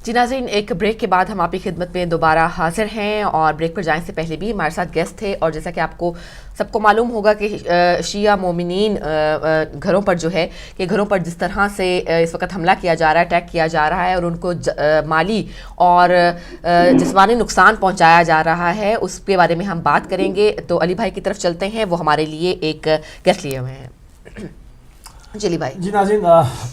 جی ناظرین، ایک بریک کے بعد ہم آپ کی خدمت میں دوبارہ حاضر ہیں، اور بریک پر جائیں سے پہلے بھی ہمارے ساتھ گیسٹ تھے، اور جیسا کہ آپ کو سب کو معلوم ہوگا کہ شیعہ مومنین گھروں پر جو ہے کہ گھروں پر جس طرح سے اس وقت حملہ کیا جا رہا ہے، اٹیک کیا جا رہا ہے، اور ان کو مالی اور جسمانی نقصان پہنچایا جا رہا ہے، اس کے بارے میں ہم بات کریں گے۔ تو علی بھائی کی طرف چلتے ہیں، وہ ہمارے لیے ایک گیسٹ لیے ہوئے ہیں۔ چلی بھائی۔ جی ناظرین،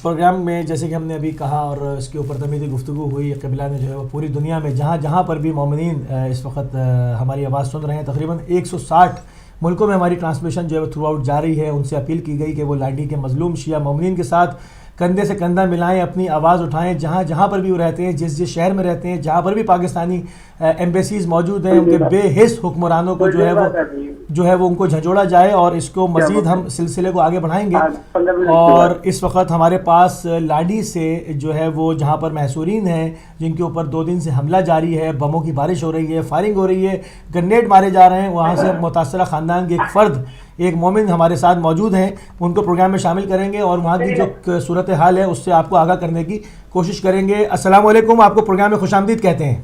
پروگرام میں جیسے کہ ہم نے ابھی کہا اور اس کے اوپر تمیزی گفتگو ہوئی، قبلہ نے جو ہے وہ پوری دنیا میں جہاں جہاں پر بھی مومنین اس وقت ہماری آواز سن رہے ہیں، تقریباً 160 ملکوں میں ہماری ٹرانسمیشن جو ہے وہ تھرو آؤٹ جاری ہے۔ ان سے اپیل کی گئی کہ وہ لانڈی کے مظلوم شیعہ مومنین کے ساتھ کندھے سے کندھا ملائیں، اپنی آواز اٹھائیں، جہاں جہاں پر بھی وہ رہتے ہیں، جس جس شہر میں رہتے ہیں، جہاں پر بھی پاکستانی ایمبیسیز موجود ہیں، ان کے بے حس حکمرانوں کو جو ہے وہ ان کو جھنجھوڑا جائے، اور اس کو مزید ہم سلسلے کو آگے بڑھائیں گے۔ اور اس وقت ہمارے پاس لاڈی سے جو ہے وہ جہاں پر محصورین ہیں، جن کے اوپر 2 دن سے حملہ جاری ہے، بموں کی بارش ہو رہی ہے، فائرنگ ہو رہی ہے، گرنیڈ مارے جا رہے ہیں، وہاں سے متاثرہ خاندان کے ایک فرد، ایک مومن ہمارے ساتھ موجود ہیں، ان کو پروگرام میں شامل کریں گے اور وہاں کی جو صورتحال ہے اس سے آپ کو آگاہ کرنے کی کوشش کریں گے۔ السلام علیکم، آپ کو پروگرام میں خوش آمدید کہتے ہیں۔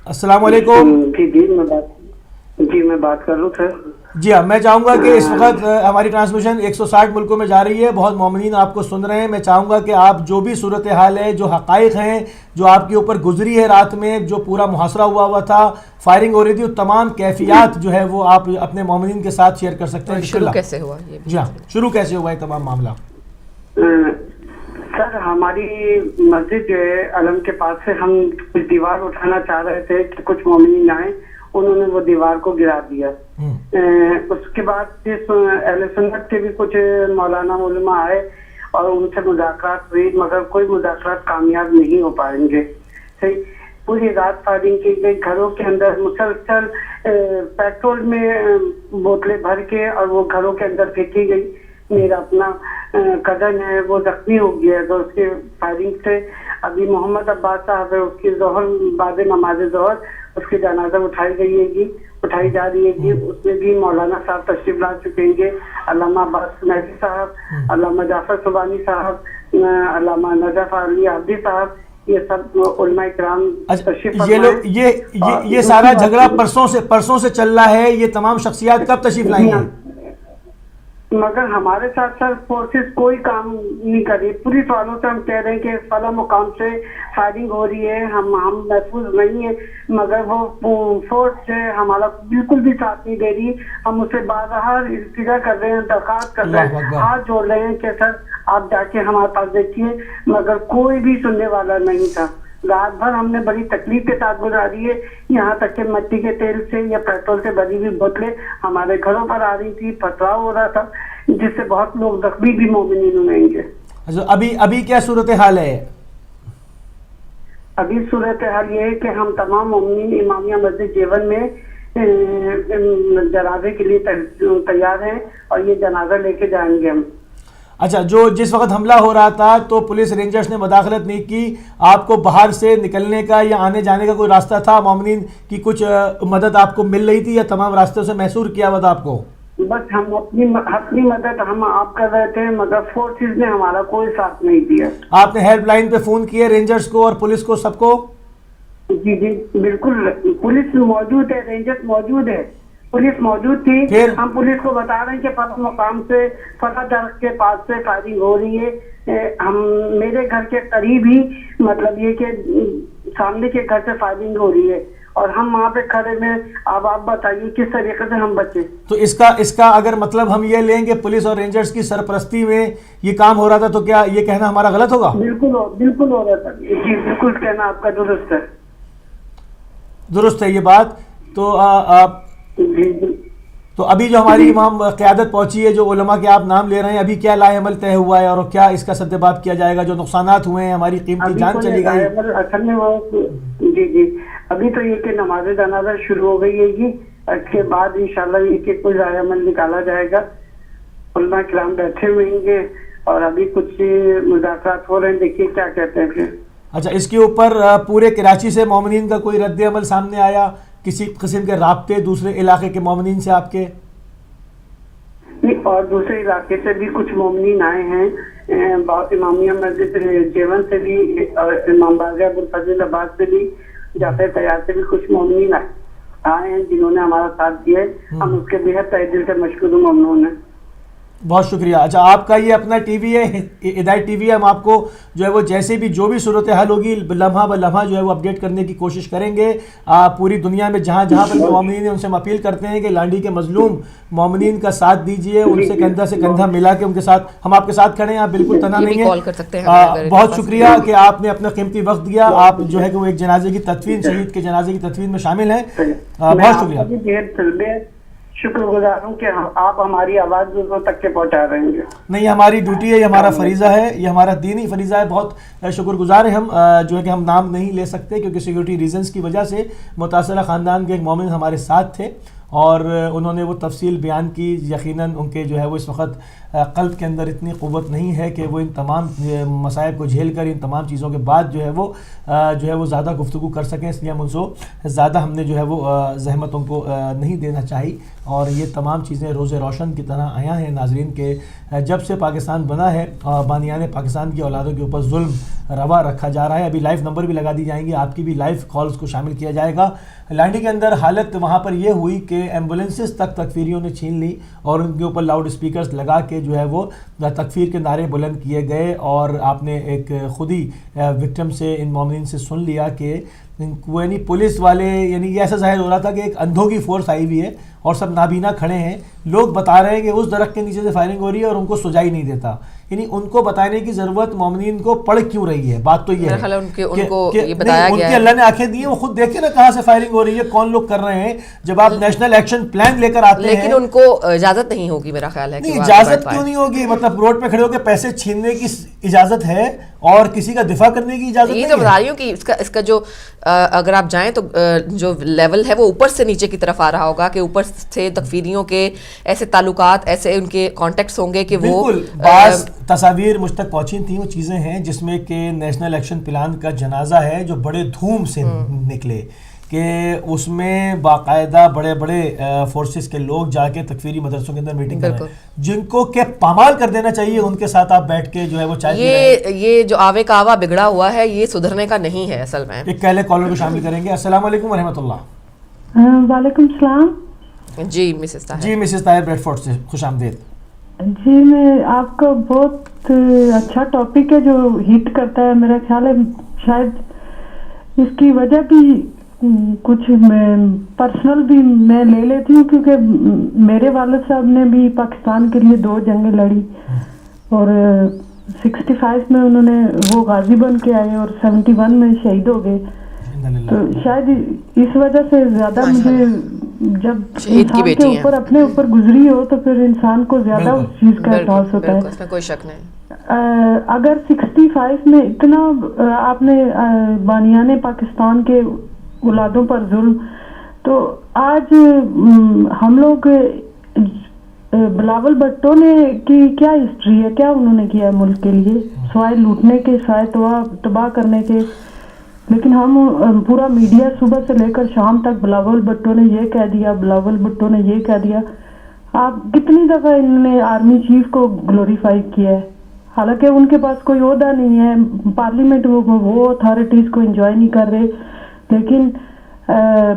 السلام علیکم۔ جی میں بات کر رہا ہوں سر۔ جی ہاں، میں چاہوں گا کہ اس وقت ہماری ٹرانسمیشن 160 ملکوں میں جا رہی ہے، بہت مومنین آپ کو سن رہے ہیں۔ میں چاہوں گا کہ آپ جو بھی صورتحال ہے، جو حقائق ہیں، جو آپ کے اوپر گزری ہے رات میں، جو پورا محاصرہ ہوا تھا، فائرنگ ہو رہی تھی، وہ تمام کیفیات جو ہے وہ آپ اپنے مومنین کے ساتھ شیئر کر سکتے ہیں۔ شروع کیسے ہوا؟ جی ہاں، شروع کیسے ہوا یہ تمام معاملہ؟ سر ہماری مسجد جو ہے علم کے پاس سے ہم کچھ دیوار اٹھانا چاہ رہے تھے کہ کچھ مومنین آئے، انہوں نے وہ دیوار کو گرا دیا۔ اس کے بعد اہل سنت کے بھی کچھ مولانا علماء آئے اور ان سے مذاکرات ہوئی، مگر کوئی مذاکرات کامیاب نہیں ہو پائیں گے۔ صحیح، پوری رات فائرنگ کی گئی، گھروں کے اندر مسلسل پیٹرول میں بوتلیں بھر کے اور وہ گھروں کے اندر پھینکی گئی۔ میرا اپنا کزن ہے وہ زخمی ہو گیا ہے، تو اس کے فائرنگ سے ابھی محمد عباس صاحب ہے، اس کی ظہر بعد نماز ظہر اس کی جنازہ اٹھائی جا رہی ہے گی۔ اس میں بھی مولانا صاحب تشریف لا چکیں گے، علامہ عباس مہدی صاحب، علامہ جعفر سبحانی صاحب، علامہ نجف علی عبدی صاحب، یہ سب علماء کرام تشریف یہ سارا جھگڑا پرسوں سے چل رہا ہے، یہ تمام شخصیات کب تشریف لائیں گے؟ مگر ہمارے ساتھ سر فورسز کوئی کام نہیں کر رہی۔ پولیس والوں سے ہم کہہ رہے ہیں کہ فلاں مقام سے فائرنگ ہو رہی ہے، ہم محفوظ نہیں ہیں، مگر وہ فورس ہے ہمارا بالکل بھی ساتھ نہیں دے رہی۔ ہم اسے بارہا التجا کر رہے ہیں، درخواست کر رہے ہیں، ہاتھ جوڑ رہے ہیں کہ سر آپ جا کے ہمارے پاس دیکھیے، مگر کوئی بھی سننے والا نہیں تھا۔ رات بھر ہم نے بڑی تکلیف کے ساتھ گزاری ہے، یہاں تک کہ مٹی کے تیل سے یا پیٹرول سے بھری ہوئی بوتلیں ہمارے گھروں پر آ رہی تھی، پتھراؤ ہو رہا تھا، جس سے بہت لوگ زخمی بھی مومنین ہوئیں گے۔ ابھی کیا صورتحال ہے؟ ابھی صورتحال یہ ہے کہ ہم تمام مومنین امامیہ مسجد جیون میں جنازے کے لیے تیار ہیں، اور یہ جنازہ لے کے جائیں گے ہم۔ اچھا، جس وقت حملہ ہو رہا تھا تو پولیس رینجرز نے مداخلت نہیں کی، آپ کو باہر سے نکلنے کا یا آنے جانے کا کوئی راستہ تھا؟ مومنین کی کچھ مدد آپ کو مل رہی تھی یا تمام راستوں سے محصور کیا ہوا تھا آپ کو؟ بس ہم اپنی مدد ہم آپ کر رہے تھے، مگر فورسز نے ہمارا کوئی ساتھ نہیں دیا۔ آپ نے ہیلپ لائن پہ فون کیے رینجرز کو اور پولیس کو، سب کو؟ جی بالکل، پولیس موجود ہے، رینجرز موجود ہے، پولیس موجود تھی۔ ہم پولیس کو بتا رہے ہیں کہ فلاں مقام سے فلاں درخت کے پاس سے فائرنگ ہو رہی ہے، ہم میرے گھر کے قریب ہی، مطلب یہ کہ سامنے کے گھر سے فائرنگ ہو رہی ہے، اور ہم وہاں پہ کھڑے میں، اب آپ بتائیے کس طریقے سے ہم بچیں؟ تو اس کا اگر مطلب ہم یہ لیں کہ پولیس اور رینجرز کی سرپرستی میں یہ کام ہو رہا تھا، تو کیا یہ کہنا ہمارا غلط ہوگا؟ بالکل ہو رہا تھا جی، بالکل کہنا آپ کا درست ہے یہ بات۔ تو ابھی جو ہماری امام قیادت پہنچی ہے، جو علماء کے آپ نام لے رہے ہیں، ابھی کیا لائے عمل طے ہوا ہے اور کیا اس کا سدباب کیا جائے گا؟ جو نقصانات ہوئے ہیں، ہماری قیمتی جان چلی گئی۔ اصل میں وہ جی ابھی تو یہ کہ نماز جنازہ شروع ہو گئی ہے جی، اس کے بعد انشاءاللہ یہ کہ کوئی رائے عمل نکالا جائے گا، علماء کرام بیٹھے ہوئیں گے اور ابھی کچھ مذاکرات ہو رہے ہیں، دیکھیے کیا کہتے ہیں پھر۔ اچھا، اس کے اوپر پورے کراچی سے مومنین کا کوئی رد عمل سامنے آیا؟ کسی قسم کے رابطے دوسرے علاقے کے مومنین سے آپ کے؟ اور دوسرے علاقے سے بھی کچھ مومنین آئے ہیں، امامیہ مسجد جیون سے بھی اور امام بازار ابوالفضل آباد سے بھی جعفر تیار سے بھی کچھ مومنین آئے ہیں جنہوں نے ہمارا ساتھ دیا ہے. ہم اس کے بےحد تہ دل سے مشکور و ممنون ہیں. بہت شکریہ. اچھا آپ کا یہ اپنا ٹی وی ہے ہدایت ٹی وی ہے, ہم آپ کو جو ہے وہ جیسے بھی جو بھی صورتحال ہوگی لمحہ بہ لمحہ جو ہے وہ اپڈیٹ کرنے کی کوشش کریں گے. پوری دنیا میں جہاں جہاں پر مومنین ہیں ان سے ہم اپیل کرتے ہیں کہ لانڈی کے مظلوم مومنین کا ساتھ دیجئے, ان سے کندھا سے کندھا ملا کے ان کے ساتھ, ہم آپ کے ساتھ کھڑے ہیں, آپ بالکل تنہا نہیں ہیں. بہت شکریہ کہ آپ نے اپنا قیمتی وقت دیا. آپ جو ہے کہ وہ ایک جنازے کی تدفین, شہید کے جنازے کی تدفین میں شامل ہیں. بہت شکریہ. شکر گزار ہوں کہ آپ ہماری آواز دوسروں تک کے پہنچا رہے ہیں. نہیں, ہماری ڈیوٹی ہے, یہ ہمارا فریضہ ہے, یہ ہمارا دینی فریضہ ہے. بہت شکر گزار ہیں ہم, جو ہے کہ ہم نام نہیں لے سکتے کیونکہ سیکیورٹی ریزنز کی وجہ سے متاثرہ خاندان کے ایک مومن ہمارے ساتھ تھے اور انہوں نے وہ تفصیل بیان کی. یقیناً ان کے جو ہے وہ اس وقت قلب کے اندر اتنی قوت نہیں ہے کہ وہ ان تمام مصائب کو جھیل کر ان تمام چیزوں کے بعد جو ہے وہ زیادہ گفتگو کر سکیں, اس لیے ہم ان سے زیادہ ہم نے جو ہے وہ زحمت ان کو نہیں دینا چاہی. اور یہ تمام چیزیں روز روشن کی طرح آیا ہیں ناظرین کے جب سے پاکستان بنا ہے بانیان پاکستان کی اولادوں کے اوپر ظلم روا رکھا جا رہا ہے. ابھی لائیو نمبر بھی لگا دی جائیں گی, آپ کی بھی لائیو کالز کو شامل کیا جائے گا. لانڈی کے اندر حالت وہاں پر یہ ہوئی کہ ایمبولینسز تک تکفیریوں نے چھین لی اور ان کے اوپر لاؤڈ اسپیکرز لگا کے جو ہے وہ تکفیر کے نعرے بلند کیے گئے. اور آپ نے ایک خود ہی وکٹم سے, ان مومنین سے سن لیا کہ یعنی پولیس والے, یعنی یہ ایسا ظاہر ہو رہا تھا کہ ایک اندھوں کی فورس آئی ہوئی ہے اور سب نابینا کھڑے ہیں. لوگ بتا رہے ہیں کہ اس درخت کے نیچے سے فائرنگ ہو رہی ہے اور ان کو سجائی نہیں دیتا. یعنی ان کو بتانے کی ضرورت مومنین کو پڑ کیوں رہی ہے. بات تو یہ ہے کہ ان کی اللہ نے آنکھیں دی ہیں, وہ خود دیکھیں نا کہاں سے فائرنگ ہو رہی ہے, کون لوگ کر رہے ہیں. جب آپ نیشنل ایکشن پلان لے کر آتے ہیں, لیکن ان کو اجازت نہیں ہوگی, میرا خیال ہے. نہیں, اجازت کیوں نہیں ہوگی؟ مطلب روڈ پہ کھڑے ہو کے پیسے چھیننے کی اجازت ہے اور کسی کا دفاع کرنے کی اجازت نہیں ہے. یہ تو بتا رہی ہوں کہ اس کا جو اگر آپ جائیں تو جو لیول ہے وہ اوپر سے نیچے کی طرف آ رہا ہوگا کہ اوپر سے تکفیریوں کے ایسے تعلقات, ایسے ان کے کانٹیکٹس ہوں گے کہ وہ بعض تصاویر مجھ تک پہنچی تھیں. وہ چیزیں ہیں جس میں کہ نیشنل ایکشن پلان کا جنازہ ہے جو بڑے دھوم سے نکلے, کہ اس میں باقاعدہ بڑے بڑے فورسز کے لوگ جا کے تکفیری مدرسوں کے اندر میٹنگ کر رہے ہیں, جن کو کہ پامال کر دینا چاہیے. ان کے ساتھ آپ بیٹھ کے جو ہے وہ چائے یہ جو آوے کا آوا بگڑا ہوا ہے یہ سدھرنے کا نہیں ہے اصل میں. ایک پہلے کالر کو شامل کریں گے. السلام علیکم ورحمۃ اللہ. وعلیکم السلام. جی مسز طاہر بریڈ فورڈ سے خوش آمدید. جی, میں آپ کا بہت اچھا ٹاپک ہے جو ہٹ کرتا ہے. میرا خیال ہے شاید اس کی وجہ بھی کچھ پرسنل بھی میں لے لیتی ہوں, کیونکہ میرے والد صاحب نے بھی پاکستان کے لیے 2 جنگیں لڑی اور 65 میں انہوں نے وہ غازی بن کے آئے اور 71 میں شہید ہو گئے. تو شاید اس وجہ سے زیادہ مجھے جب انسان کے اوپر اپنے اوپر گزری ہو تو پھر انسان کو زیادہ اس چیز کا احساس ہوتا ہے. اس میں کوئی شک نہیں. اگر 65 میں اتنا آپ نے بانیان پاکستان کے اولادوں پر ظلم, تو آج ہم لوگ بلاول بھٹو نے کی کیا ہسٹری ہے, کیا انہوں نے کیا ہے ملک کے لیے سوائے لوٹنے کے, سوائے تباہ کرنے کے. لیکن ہم پورا میڈیا صبح سے لے کر شام تک بلاول بھٹو نے یہ کہہ دیا, بلاول بھٹو نے یہ کہہ دیا. آپ کتنی دفعہ انہوں نے آرمی چیف کو گلوریفائی کیا ہے, حالانکہ ان کے پاس کوئی عہدہ نہیں ہے پارلیمنٹ, وہ اتھارٹیز کو انجوائے نہیں کر رہے. لیکن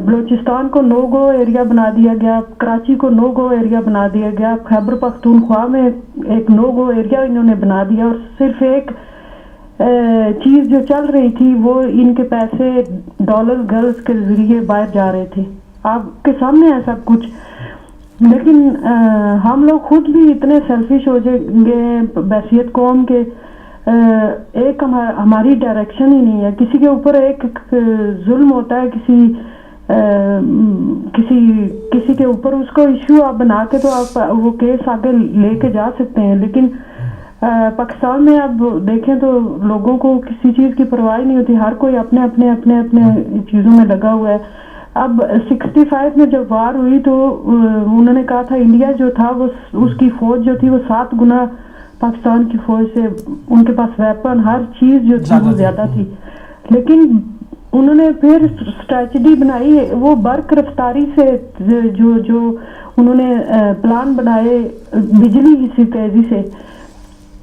بلوچستان کو نو گو ایریا بنا دیا گیا, کراچی کو نو گو ایریا بنا دیا گیا, خیبر پختونخوا میں ایک نو گو ایریا انہوں نے بنا دیا. اور صرف ایک چیز جو چل رہی تھی وہ ان کے پیسے ڈالر گرلز کے ذریعے باہر جا رہے تھے. آپ کے سامنے ہے سب کچھ. لیکن ہم لوگ خود بھی اتنے سیلفش ہو جائیں گے بحیثیت قوم کے, ایک ہماری ڈائریکشن ہی نہیں ہے. کسی کے اوپر ایک ظلم ہوتا ہے, کسی کے اوپر اس کو ایشو آپ بنا کے تو آپ وہ کیس آگے لے کے جا سکتے ہیں. لیکن پاکستان میں اب دیکھیں تو لوگوں کو کسی چیز کی پرواہ نہیں ہوتی, ہر کوئی اپنے اپنے اپنے اپنے چیزوں میں لگا ہوا ہے. اب 65 میں جب وار ہوئی تو انہوں نے کہا تھا انڈیا جو تھا وہ اس کی فوج جو تھی وہ 7 گنا پاکستان کی فوج سے, ان کے پاس ویپن ہر چیز جو تھی وہ زیادہ تھی. لیکن انہوں نے پھر اسٹریٹجی بنائی, وہ برق رفتاری سے جو انہوں نے پلان بنائے بجلی کی سی تیزی سے,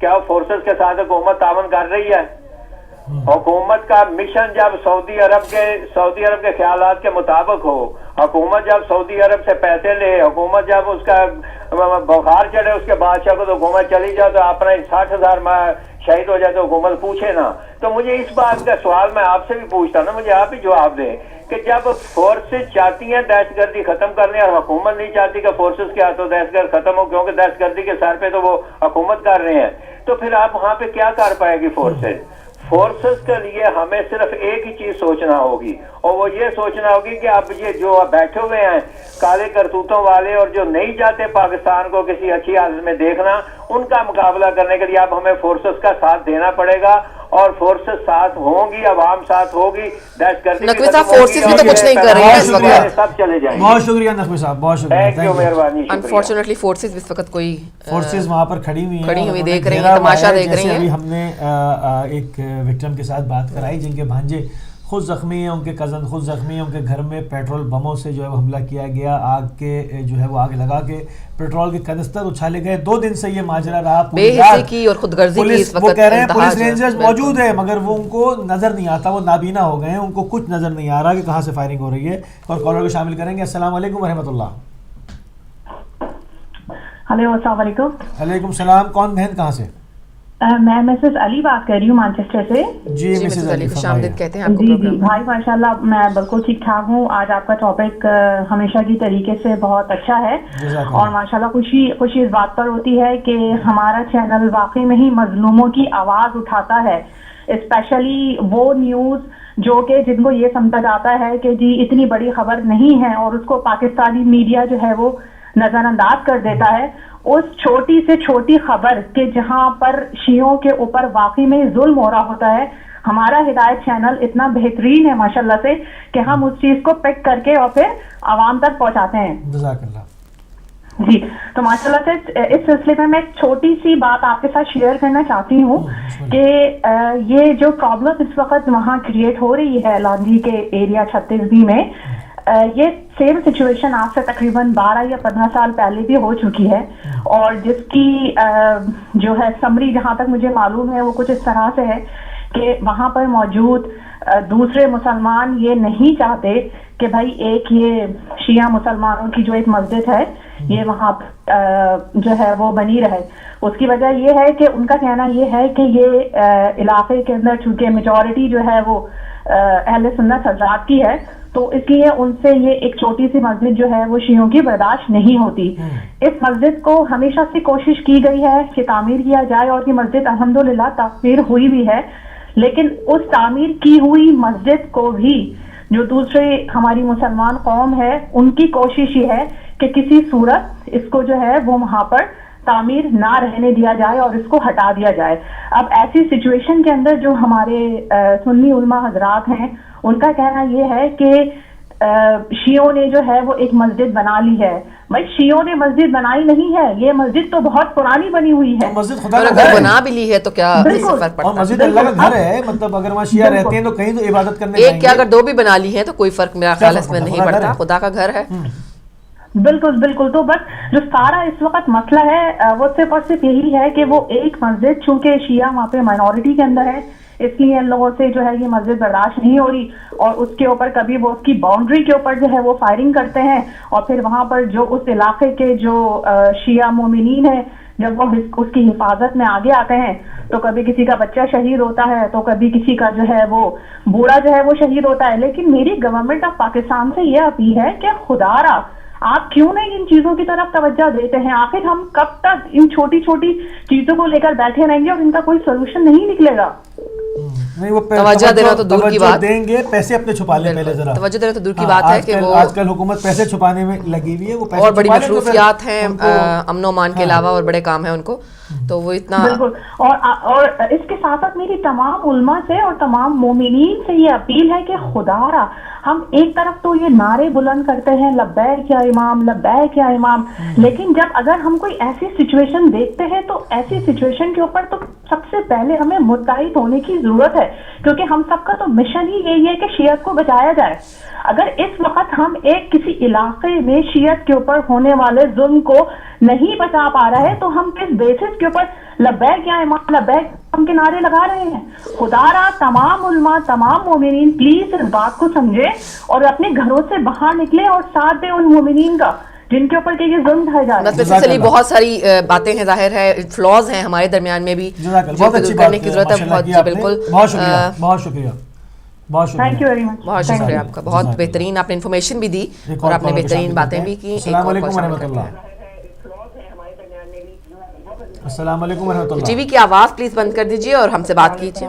کیا فورسز کے ساتھ حکومت تعاون کر رہی ہے؟ حکومت کا مشن جب سعودی عرب کے خیالات کے مطابق ہو، حکومت جب سعودی عرب سے پیسے لے، حکومت جب اس کا بخار چڑھے اس کے بادشاہ کو تو حکومت چلی جائے تو اپنا 60,000 شہید ہو جائے تو حکومت پوچھے نا. تو مجھے اس بات کا سوال میں آپ سے بھی پوچھتا نا، مجھے آپ ہی جواب دیں کہ جب فورسز چاہتی ہیں دہشت گردی ختم کرنے اور حکومت نہیں چاہتی کہ فورسز کے ہاتھوں دہشت گرد ختم ہو، کیونکہ دہشت گردی کے سر پہ تو وہ حکومت کر رہے ہیں، تو پھر آپ وہاں پہ کیا کر پائے گی فورسز کے لیے ہمیں صرف ایک ہی چیز سوچنا ہوگی، اور وہ یہ سوچنا ہوگی کہ اب یہ جو بیٹھے ہوئے ہیں کالے کرتوتوں والے اور جو نہیں چاہتے پاکستان کو کسی اچھی حالت میں دیکھنا، ان کا مقابلہ کرنے کے لیے اب ہمیں فورسز کا ساتھ دینا پڑے گا، اور فورسز ساتھ ہوں گی، عوام ساتھ ہوگی، دہشت گردی نقوی صاحب فورسز بھی تو کچھ نہیں کر رہے ہیں اس وقت. سب چلے جائیں. بہت شکریہ نقوی صاحب، بہت شکریہ. مہربانی. انفارچونیٹلی فورسز اس وقت کوئی فورسز وہاں پر کھڑی ہوئی دیکھ رہی ہیں، تماشا دیکھ رہی ہیں. ابھی ہم نے ایک وکٹم کے ساتھ بات کرائی جن کے بھانجے خود زخمی ہیں، ان کے کزن خود زخمی ہیں، ان کے گھر میں پیٹرول بموں سے جو ہے وہ حملہ کیا گیا، آگ کے جو ہے وہ آگ لگا کے پیٹرول کے کنستر اچھالے گئے. 2 دن سے یہ ماجرا رہا، بے حسی کی اور خود غرضی کی اس وقت. وہ کہہ رہے ہیں پولیس رینجرز موجود ہیں مگر وہ ان کو نظر نہیں آتا، وہ نابینا ہو گئے ہیں، ان کو کچھ نظر نہیں آ رہا کہ کہاں سے فائرنگ ہو رہی ہے. اور کالر کو شامل کریں گے. السلام علیکم ورحمۃ اللہ. ہلو السلام علیکم. وعلیکم السلام. کون بہن کہاں سے؟ میں مسز علی بات کر رہی ہوں مانچسٹر سے. جی مسز علی خوش آمدید کہتے ہیں آپ کو. جی بھائی ماشاءاللہ میں بالکل ٹھیک ٹھاک ہوں. آج آپ کا ٹاپک ہمیشہ کی طریقے سے بہت اچھا ہے، اور ماشاءاللہ خوشی اس بات پر ہوتی ہے کہ ہمارا چینل واقعی میں ہی مظلوموں کی آواز اٹھاتا ہے، اسپیشلی وہ نیوز جو کہ جن کو یہ سمجھا جاتا ہے کہ جی اتنی بڑی خبر نہیں ہے اور اس کو پاکستانی میڈیا جو ہے وہ نظر انداز کر دیتا ہے. اس چھوٹی سے چھوٹی خبر کہ جہاں پر شیعوں کے اوپر واقعی میں ظلم ہو رہا ہوتا ہے، ہمارا ہدایت چینل اتنا بہترین ہے ماشاءاللہ سے کہ ہم اس چیز کو پک کر کے اور پھر عوام تک پہنچاتے ہیں. جزاک اللہ. جی تو ماشاءاللہ سے اس سلسلے میں ایک چھوٹی سی بات آپ کے ساتھ شیئر کرنا چاہتی ہوں کہ یہ جو پرابلم اس وقت وہاں کریٹ ہو رہی ہے لانڈی کے ایریا 36B میں، یہ سیم سچویشن آج سے تقریباً 12 یا 15 سال پہلے بھی ہو چکی ہے، اور جس کی جو ہے سمری جہاں تک مجھے معلوم ہے وہ کچھ اس طرح سے ہے کہ وہاں پر موجود دوسرے مسلمان یہ نہیں چاہتے کہ بھائی ایک یہ شیعہ مسلمانوں کی جو ایک مسجد ہے یہ وہاں جو ہے وہ بنی رہے. اس کی وجہ یہ ہے کہ ان کا کہنا یہ ہے کہ یہ علاقے کے اندر چونکہ میجورٹی جو ہے وہ اہل سنت حضرات کی ہے، تو اس لیے ان سے یہ ایک چھوٹی سی مسجد جو ہے وہ شیعوں کی برداشت نہیں ہوتی. اس مسجد کو ہمیشہ سے کوشش کی گئی ہے کہ تعمیر کیا جائے، اور یہ مسجد الحمدللہ تعمیر ہوئی بھی ہے، لیکن اس تعمیر کی ہوئی مسجد کو بھی جو دوسرے ہماری مسلمان قوم ہے ان کی کوشش یہ ہے کہ کسی صورت اس کو جو ہے وہ وہاں پر تعمیر نہ رہنے دیا جائے اور اس کو ہٹا دیا جائے. اب ایسی سچویشن کے اندر جو ہمارے سنی علماء حضرات ہیں ان کا کہنا یہ ہے کہ شیعوں نے جو ہے وہ ایک مسجد بنا لی ہے. بھائی شیعوں نے مسجد بنائی نہیں ہے، یہ مسجد تو بہت پرانی بنی ہوئی ہے. مسجد خدا کا اگر بنا بھی لی ہے تو کیا فرق پڑتا ہے؟ مسجد اللہ کا گھر ہے، مطلب اگر وہاں شیعہ رہتے ہیں تو کہیں تو عبادت کرنے ایک کیا اگر 2 بھی بنا لی ہیں تو کوئی فرق میرا خیال اس میں نہیں پڑتا، خدا کا گھر ہے. بالکل بالکل. تو بس جو سارا اس وقت مسئلہ ہے وہ صرف اور صرف یہی ہے کہ وہ ایک مسجد چونکہ شیعہ وہاں پہ مائنورٹی کے اندر ہے، اس لیے ان لوگوں سے جو ہے یہ مسجد برداشت نہیں ہو رہی، اور اس کے اوپر کبھی وہ اس کی باؤنڈری کے اوپر جو ہے وہ فائرنگ کرتے ہیں، اور پھر وہاں پر جو اس علاقے کے جو شیعہ مومنین ہیں جب وہ اس کی حفاظت میں آگے آتے ہیں تو کبھی کسی کا بچہ شہید ہوتا ہے تو کبھی کسی کا جو ہے وہ بوڑھا جو ہے وہ شہید ہوتا ہے. لیکن میری گورنمنٹ آف پاکستان سے یہ اپیل ہے کہ خدا را آپ کیوں نہیں ان چیزوں کی طرف توجہ دیتے ہیں؟ آخر ہم کب تک ان چھوٹی چھوٹی چیزوں کو لے کر بیٹھے رہیں گے اور ان کا کوئی سولوشن نہیں نکلے گا؟ نہیں وہ توجہ دینا تو دور کی بات، دیں گے پیسے اپنے چھپا لیں پہلے ذرا. توجہ دینا تو دور کی بات ہے کہ وہ آج کل حکومت پیسے چھپانے میں لگی ہوئی ہے، وہ پیسے اور بڑی مصروفیات ہیں امن و امان کے علاوہ اور بڑے کام ہیں ان کو، تو وہ اتنا بالکل. اور اس کے ساتھ ساتھ میری تمام علماء سے اور تمام مومنین سے یہ اپیل ہے کہ خدا را ہم ایک طرف تو یہ نعرے بلند کرتے ہیں لبیک یا امام لبیک یا امام، لیکن جب اگر ہم کوئی ایسی سچویشن دیکھتے ہیں تو ایسی سچویشن کے اوپر تو سب سے پہلے ہمیں متحد ہونے کی ضرورت ہے، کیونکہ ہم سب کا تو مشن ہی یہی ہے کہ شیعت کو بچایا جائے. اگر اس وقت ہم ایک کسی علاقے میں شیعت کے اوپر ہونے والے ظلم کو نہیں بچا پا رہے تو ہم کس بیسس کے اوپر لبیک یا امام لبیک ہم کے نعرے لگا رہے ہیں؟ خدا را تمام علماء تمام مومنین پلیز اس بات کو سمجھے اور اپنے گھروں سے باہر نکلے اور ساتھ دیں ان مومنین کا جن کے اوپر کہ یہ ظلم ڈھائے جا رہے ہیں. چلیے بہت ساری باتیں ہیں، ظاہر ہے فلاز ہیں ہمارے درمیان میں بھی بہت اچھی کرنے کی ضرورت ہے. بہت بالکل بہت شکریہ بہت شکریہ بہت شکریہ. Thank you very much. بہت شکریہ آپ کا، بہت بہترین آپ نے انفارمیشن بھی دی اور آپ نے بہترین باتیں بھی کی. السلام علیکم ورحمۃ اللہ. السلام علیکم ورحمۃ اللہ. ٹی وی کی آواز پلیز بند کر دیجیے اور ہم سے بات کیجیے.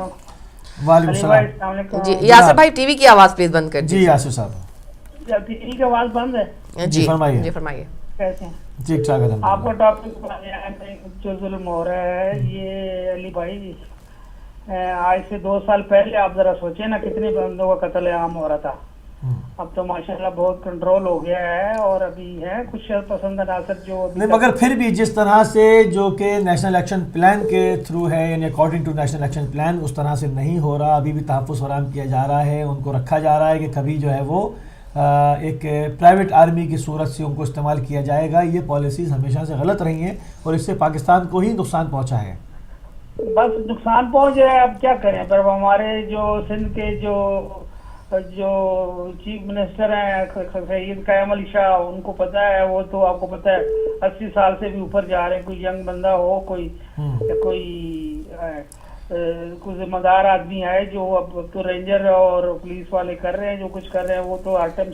وعلیکم السلام. جی یاسر بھائی ٹی وی کی آواز پلیز بند کر جی دیجیے. یاسر صاحب ٹی وی کی آواز بند ہے. جی فرمائیے. جی فرمائیے. کیسے ہیں ٹھیک ٹھاک ہے. آپ کا ٹاپک جو ظلم ہو رہا ہے یہ علی بھائی آج سے 2 سال پہلے آپ ذرا سوچیں نا کتنے بندوں کا قتل عام ہو رہا تھا. اب تو ماشاءاللہ بہت کنٹرول ہو گیا ہے اور ابھی ہے کچھ شرط پسند عناصر جو نہیں، مگر پھر بھی جس طرح سے جو کہ نیشنل ایکشن پلان کے تھرو ہے یعنی according to national action plan اس طرح سے نہیں ہو رہا. ابھی بھی تحفظ فراہم کیا جا رہا ہے، ان کو رکھا جا رہا ہے کہ کبھی جو ہے وہ ایک پرائیویٹ آرمی کی صورت سے ان کو استعمال کیا جائے گا. یہ پالیسیز ہمیشہ سے غلط رہی ہیں اور اس سے پاکستان کو ہی نقصان پہنچا ہے. بس نقصان پہنچ ہے. اب کیا کریں پر ہمارے جو سندھ کے جو چیف منسٹر ہیں سید قائم علی شاہ ان کو پتہ ہے، وہ تو آپ کو پتہ ہے 80 سال سے بھی اوپر جا رہے ہیں. کوئی ینگ بندہ ہو کوئی ذمہ دار آدمی ہے جو اب تو رینجر اور پولیس والے کر رہے ہیں جو کچھ کر رہے ہیں وہ تو ہر ٹائم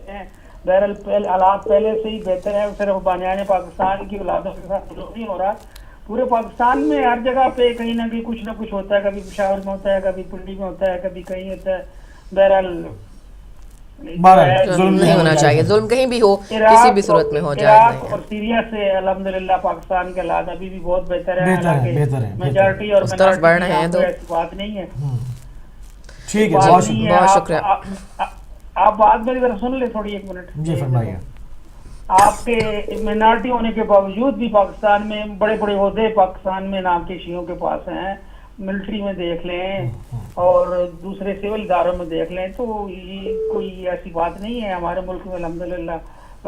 ہیں. بہرحال حالات پہلے سے ہی بہتر ہے. صرف بانیان پاکستان کی اولادوں کے ساتھ نہیں ہو رہا، پورے پاکستان میں ہر جگہ پہ کہیں نہ کہیں کچھ نہ کچھ ہوتا ہے. کبھی پشاور میں ہوتا ہے، کبھی پنڈی میں ہوتا ہے، کبھی کہیں ہوتا ہے. بہرحال ظلم نہیں ہونا چاہیے. ظلم کہیں بھی ہو کسی بھی صورت میں ہو جائے. عراق اور سیریا سے الحمدللہ پاکستان کے حالات ابھی بھی بہت بہتر ہے. میجارٹی اور اس طرف بڑھ رہے ہیں تو ایسی بات نہیں ہے. ٹھیک ہے، بہت شکریہ. آپ بات میری ذرا سن لیں تھوڑی 1 منٹ. جی فرمائیے. آپ کے مائنارٹی ہونے کے باوجود بھی پاکستان میں بڑے بڑے عہدے پاکستان میں نام کے شیعوں کے پاس ہیں. ملٹری میں دیکھ لیں اور دوسرے سول اداروں میں دیکھ لیں تو یہ کوئی ایسی بات نہیں ہے. ہمارے ملک میں الحمدللہ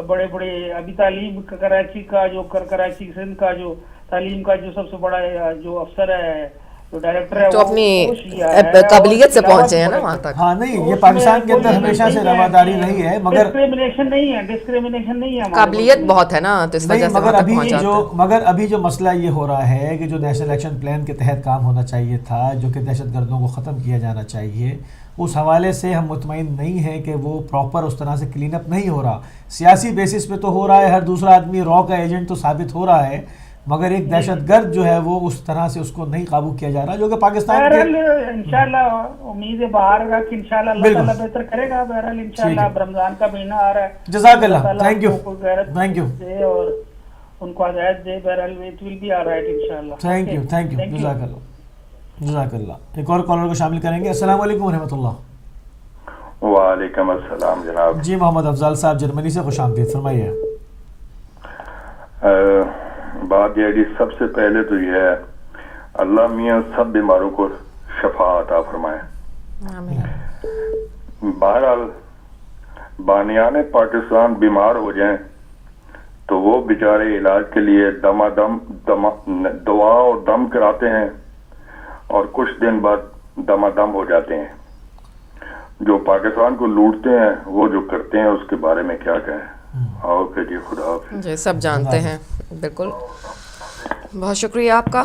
بڑے بڑے ابھی تعلیم کراچی کا جو کراچی سندھ کا جو تعلیم کا جو سب سے بڑا جو افسر ہے جو ڈائریکٹر ہے تو اپنی قابلیت سے پہنچے ہیں نا وہاں تک. ہاں نہیں، یہ پاکستان کے اندر ہمیشہ سے رواداری رہی ہے مگر ڈسکریمنیشن نہیں ہے. قابلیت بہت ہے نا تو اس وجہ سے مگر ابھی جو مسئلہ یہ ہو رہا ہے کہ جو نیشنل ایکشن پلان کے تحت کام ہونا چاہیے تھا جو کہ دہشت گردوں کو ختم کیا جانا چاہیے اس حوالے سے ہم مطمئن نہیں ہیں کہ وہ پراپر اس طرح سے کلین اپ نہیں ہو رہا. سیاسی بیسس پہ تو ہو رہا ہے، ہر دوسرا آدمی را کا ایجنٹ تو ثابت ہو رہا ہے، مگر ایک دہشت گرد جو ہے وہ اس طرح سے اس کو نہیں قابو کیا جا رہا جو کہ پاکستان کے انشاءاللہ امید ہے باہر کا کہ انشاءاللہ اللہ تعالیٰ بہتر کرے گا. بہرحال انشاءاللہ اب رمضان کا مہینہ آ رہا ہے. جزاک اللہ. تھینک یو اور ان کو ہدایت دے. بہرحال اٹ ول بی آلرائٹ انشاءاللہ. Thank you. جزاک اللہ. ایک اور کالر کو شامل کریں گے. السلام علیکم ورحمۃ اللہ. وعلیکم السلام جناب. جی محمد افضل صاحب جرمنی سے خوش آمدید. فرمائیے. بات یہ سب سے پہلے تو یہ ہے اللہ میاں سب بیماروں کو شفا عطا فرمائے. بہرحال بانیان پاکستان بیمار ہو جائیں تو وہ بیچارے علاج کے لیے دعا اور دم کراتے ہیں اور کچھ دن بعد دم ہو جاتے ہیں. جو پاکستان کو لوٹتے ہیں وہ جو کرتے ہیں اس کے بارے میں کیا کہیں. آؤ کہ جی خدا حافظ. جی سب جانتے ہیں. بالکل بہت شکریہ آپ کا.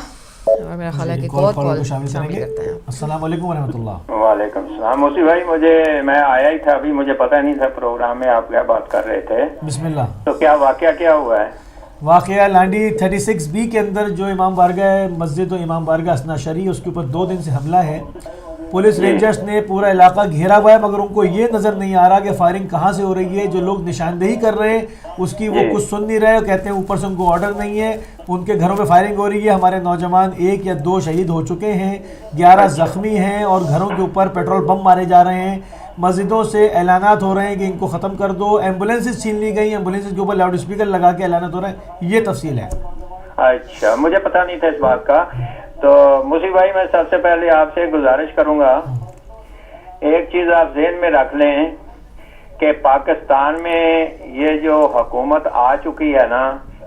اور میرا خیال ہے کہ کال شامل کرتے ہیں. السلام علیکم ورحمۃ اللہ. وعلیکم السلام. موسی بھائی میں آیا ہی تھا ابھی، مجھے پتہ نہیں تھا پروگرام میں آپ کیا بات کر رہے تھے. بسم اللہ. تو کیا واقعہ کیا ہوا ہے؟ واقعہ لانڈی 36B کے اندر جو امام بارگاہ مسجد و امام بارگاہ اثنا شریع اس کے اوپر 2 دن سے حملہ ہے. پولیس رینجرز نے پورا علاقہ گھیرا ہوا ہے مگر ان کو یہ نظر نہیں آ رہا کہ فائرنگ کہاں سے ہو رہی ہے. جو لوگ نشاندہی کر رہے ہیں اس کی وہ کچھ سن نہیں رہے، کہتے ہیں اوپر سے ان کو آرڈر نہیں ہے. ان کے گھروں پہ فائرنگ ہو رہی ہے. ہمارے نوجوان 1 یا 2 شہید ہو چکے ہیں، 11 زخمی ہیں اور گھروں کے اوپر پیٹرول بم مارے جا رہے ہیں. مسجدوں سے اعلانات ہو رہے ہیں کہ ان کو ختم کر دو. ایمبولینسز چھین لی گئی، ایمبولینسز کے اوپر لاؤڈ اسپیکر لگا کے اعلانات ہو رہے ہیں. یہ تفصیل ہے. اچھا مجھے پتہ نہیں تھا اس بات کا. تو موسی بھائی میں سب سے پہلے آپ سے گزارش کروں گا، ایک چیز آپ ذہن میں رکھ لیں کہ پاکستان میں یہ جو حکومت آ چکی ہے نا،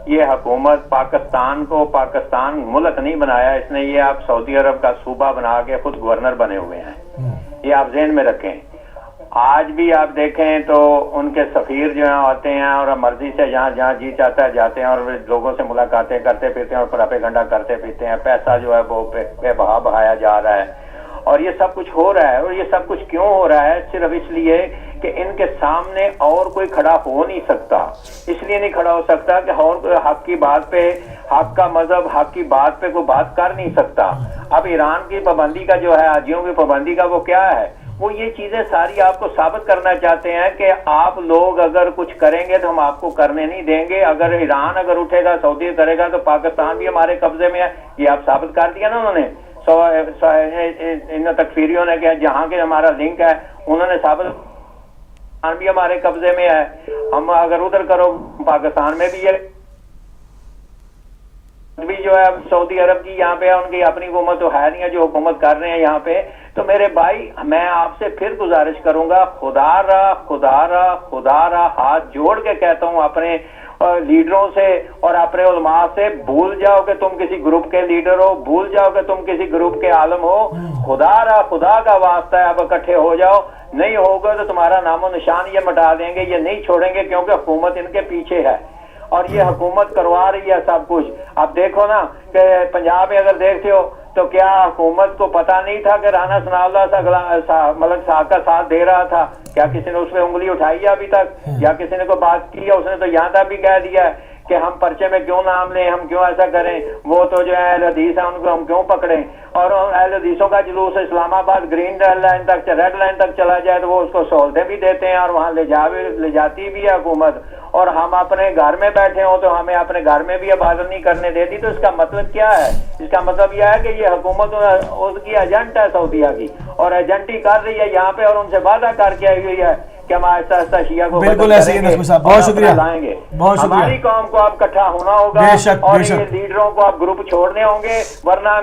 یہ حکومت پاکستان کو پاکستان ملک نہیں بنایا اس نے، یہ آپ سعودی عرب کا صوبہ بنا کے خود گورنر بنے ہوئے ہیں، یہ آپ ذہن میں رکھیں۔ آج بھی آپ دیکھیں تو ان کے سفیر جو ہیں آتے ہیں اور مرضی سے جہاں جی چاہتا ہے جاتے ہیں اور لوگوں سے ملاقاتیں کرتے پھرتے ہیں اور پراپیگنڈا کرتے پھرتے ہیں، پیسہ جو ہے وہ بے بہا بہایا جا رہا ہے، اور یہ سب کچھ ہو رہا ہے۔ اور یہ سب کچھ کیوں ہو رہا ہے؟ صرف اس لیے کہ ان کے سامنے اور کوئی کھڑا ہو نہیں سکتا، اس لیے نہیں کھڑا ہو سکتا کہ اور کوئی حق کی بات پہ، حق کا مذہب، حق کی بات پہ کوئی بات کر نہیں سکتا۔ اب ایران کی پابندی کا جو ہے، حاجیوں کی پابندی کا، وہ کیا ہے؟ وہ یہ چیزیں ساری آپ کو ثابت کرنا چاہتے ہیں کہ آپ لوگ اگر کچھ کریں گے تو ہم آپ کو کرنے نہیں دیں گے، اگر ایران اگر اٹھے گا، سعودی کرے گا تو پاکستان بھی ہمارے قبضے میں ہے، یہ آپ ثابت کر دیا نا انہوں نے۔ ان تکفیریوں نے کہ جہاں کے ہمارا لنک ہے، انہوں نے ثابت بھی ہمارے قبضے میں ہے، ہم اگر ادھر کرو پاکستان میں بھی یہ بھی جو ہے سعودی عرب کی یہاں پہ ان کی اپنی حکومت تو ہے نہیں ہے جو حکومت کر رہے ہیں یہاں پہ۔ تو میرے بھائی میں آپ سے پھر گزارش کروں گا، خدا را ہاتھ جوڑ کے کہتا ہوں اپنے لیڈروں سے اور اپنے علماء سے، بھول جاؤ کہ تم کسی گروپ کے لیڈر ہو، بھول جاؤ کہ تم کسی گروپ کے عالم ہو، خدا کا واسطہ ہے اب اکٹھے ہو جاؤ، نہیں ہوگا تو تمہارا نام و نشان یہ مٹا دیں گے، یہ نہیں چھوڑیں گے، کیونکہ حکومت ان کے پیچھے ہے اور یہ حکومت کروا رہی ہے سب کچھ۔ اب دیکھو نا کہ پنجاب میں اگر دیکھتے ہو تو کیا حکومت کو پتا نہیں تھا کہ رانا ثناء اللہ ملک صاحب کا ساتھ دے رہا تھا؟ کیا کسی نے اس پہ انگلی اٹھائی ہے ابھی تک؟ یا کسی نے کوئی بات کی ہے؟ اس نے تو یہاں تک بھی کہہ دیا ہے کہ ہم پرچے میں کیوں نام لیں، ہم کیوں ایسا کریں، وہ تو جو ہے اہل حدیث ہیں ان کو ہم کیوں پکڑیں، اور اہل حدیثوں کا جلوس اسلام آباد گرین لائن تک، ریڈ لائن تک چلا جائے تو وہ اس کو سہولتیں بھی دیتے ہیں اور وہاں لے جاتی بھی ہے حکومت، اور ہم اپنے گھر میں بیٹھے ہوں تو ہمیں اپنے گھر میں بھی عبادت نہیں کرنے دیتی۔ تو اس کا مطلب کیا ہے؟ اس کا مطلب یہ ہے کہ یہ حکومت اس کی ایجنٹ ہے سعودیہ کی، اور ایجنٹی کر رہی ہے یہاں پہ، اور ان سے وعدہ کر کے آئی ہوئی ہے کہ ہم آہستہ آہستہ شیعہ کو بالکل ایسے ہی نسبی صاحب، بہت شکریہ، لائیں گے۔ بہت شکریہ۔ ہماری قوم کو اب اکٹھا ہونا ہوگا اور یہ لیڈروں کو اب گروپ چھوڑنے ہوں گے، ورنہ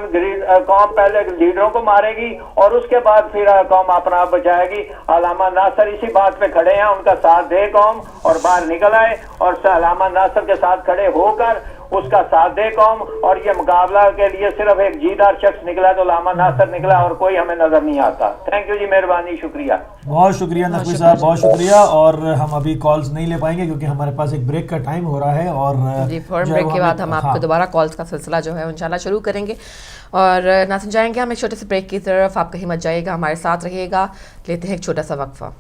قوم پہلے لیڈروں کو مارے گی اور اس کے بعد پھر قوم اپنا آپ بچائے گی۔ علامہ ناصر اسی بات پہ کھڑے ہیں، ان کا ساتھ دے قوم اور باہر نکل آئے اور علامہ ناصر کے ساتھ کھڑے ہو کر اس کا ساتھ دے قوم، اور یہ مقابلہ کے لیے صرف ایک جیدار شخص نکلا تو علامہ ناصر نکلا، اور کوئی ہمیں نظر نہیں آتا۔ تھینک یو جی، مہربانی، شکریہ، بہت شکریہ نقوی صاحب، بہت شکریہ۔ اور ہم ابھی کالز نہیں لے پائیں گے کیونکہ ہمارے پاس ایک بریک کا ٹائم ہو رہا ہے، اور جی فوراً بریک کے بعد ہم آپ کو دوبارہ کالز کا سلسلہ جو ہے انشاءاللہ شروع کریں گے، اور ناظرین جائیں گے ہم ایک چھوٹے سے بریک کی طرف، آپ کہیں مت جائیے گا، ہمارے ساتھ رہیے گا، لیتے ہیں ایک چھوٹا سا وقفہ۔